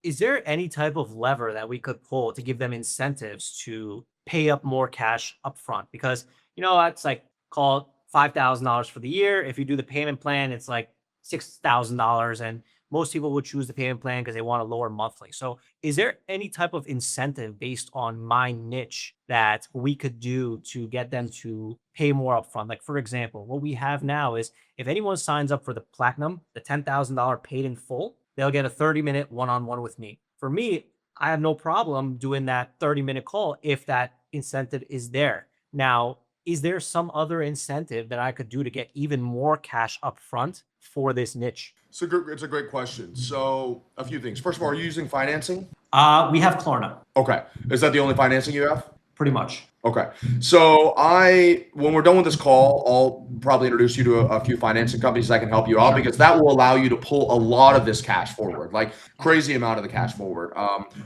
Is there any type of lever that we could pull to give them incentives to pay up more cash upfront? Because that's like call it $5,000 for the year. If you do the payment plan, it's like $6,000, and most people would choose the payment plan because they want to lower monthly. So, is there any type of incentive based on my niche that we could do to get them to pay more upfront? Like, for example, what we have now is if anyone signs up for the platinum, the $10,000 paid in full, they'll get a 30-minute one on one with me. For me, I have no problem doing that 30-minute call if that incentive is there. Now, is there some other incentive that I could do to get even more cash upfront for this niche? It's a great question. So a few things. First of all, are you using financing? We have Klarna, Okay. Is that the only financing you have? pretty much. Okay. When we're done with this call, I'll probably introduce you to a few financing companies that can help you out Sure. because that will allow you to pull a lot of this cash forward, like crazy amount of the cash forward.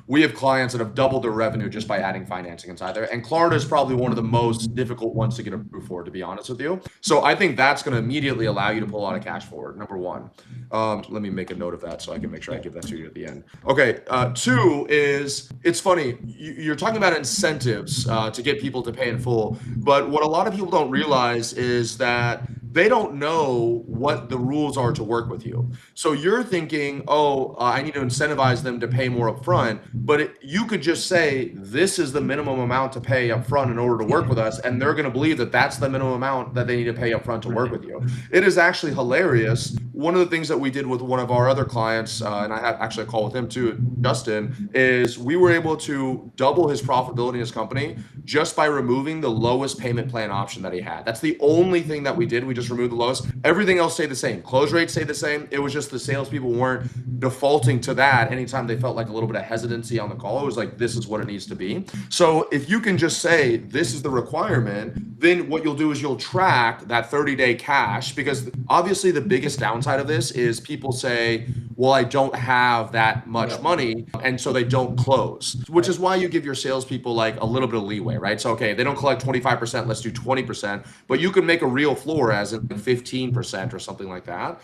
We have clients that have doubled their revenue just by adding financing inside there. And Klarna is probably one of the most difficult ones to get approved for, to be honest with you. So I think that's going to immediately allow you to pull a lot of cash forward. Number one. Let me make a note of that so I can make sure I give that to you at the end. Okay. Two is it's funny. You're talking about incentives to get people to pay in full. But what a lot of people don't realize is that they don't know what the rules are to work with you. So you're thinking, oh, I need to incentivize them to pay more upfront. But you could just say, this is the minimum amount to pay upfront in order to work with us. And they're going to believe that that's the minimum amount that they need to pay upfront to work Right. with you. It is actually hilarious. One of the things that we did with one of our other clients, and I had actually a call with him too, Justin, is we were able to double his profitability in his company just by removing the lowest payment plan option that he had. That's the only thing that we did. We just removed the lowest. Everything else stayed the same. Close rates stayed the same. It was just the salespeople weren't defaulting to that anytime they felt like a little bit of hesitancy on the call. It was like, this is what it needs to be. So if you can just say, this is the requirement, then what you'll do is you'll track that 30-day cash because obviously the biggest downside of this is people say, well, I don't have that much Yep. money. And so they don't close, which Right. is why you give your salespeople like a little bit of leeway, right? So, okay, they don't collect 25%, let's do 20%, but you can make a real floor as in 15% or something like that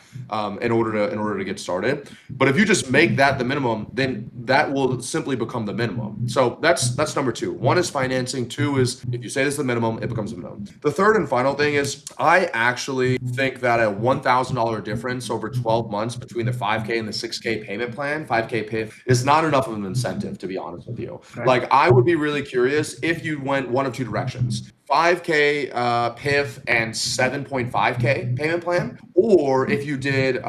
in order to get started. But if you just make that the minimum, then that will simply become the minimum. So that's number two. One is financing. Two is if you say this is the minimum, it becomes the minimum. The third and final thing is I actually think that a $1,000 difference over 12 months between the 5K and the 6K payment plan, 5K pay is not enough of an incentive, to be honest with you. Okay. Like I would be really curious if you went one of two directions. 5K PIF and 7.5K payment plan, or if you did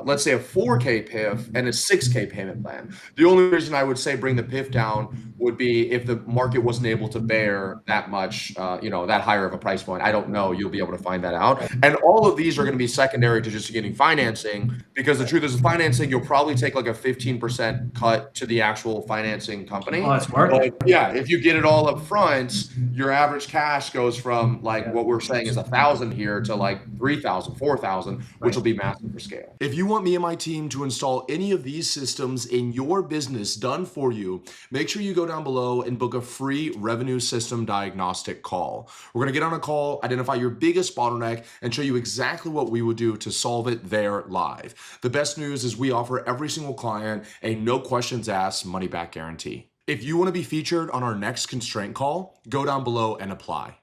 let's say a 4K PIF and a 6K payment plan. The only reason I would say bring the PIF down would be if the market wasn't able to bear that much, that higher of a price point. I don't know. You'll be able to find that out. Right. And all of these are going to be secondary to just getting financing because the truth is, financing, you'll probably take like a 15% cut to the actual financing company. Oh, it's worth it. But yeah, if you get it all up front, your average cash goes from like Yeah. what we're saying is 1,000 here to like 3,000, 4,000, which Right. will be massive for scale. If you want me and my team to install any of these systems in your business done for you, make sure you go down below and book a free revenue system diagnostic call. We're going to get on a call, identify your biggest bottleneck, and show you exactly what we would do to solve it there live. The best news is we offer every single client a no questions asked money back guarantee. If you want to be featured on our next constraint call, go down below and apply.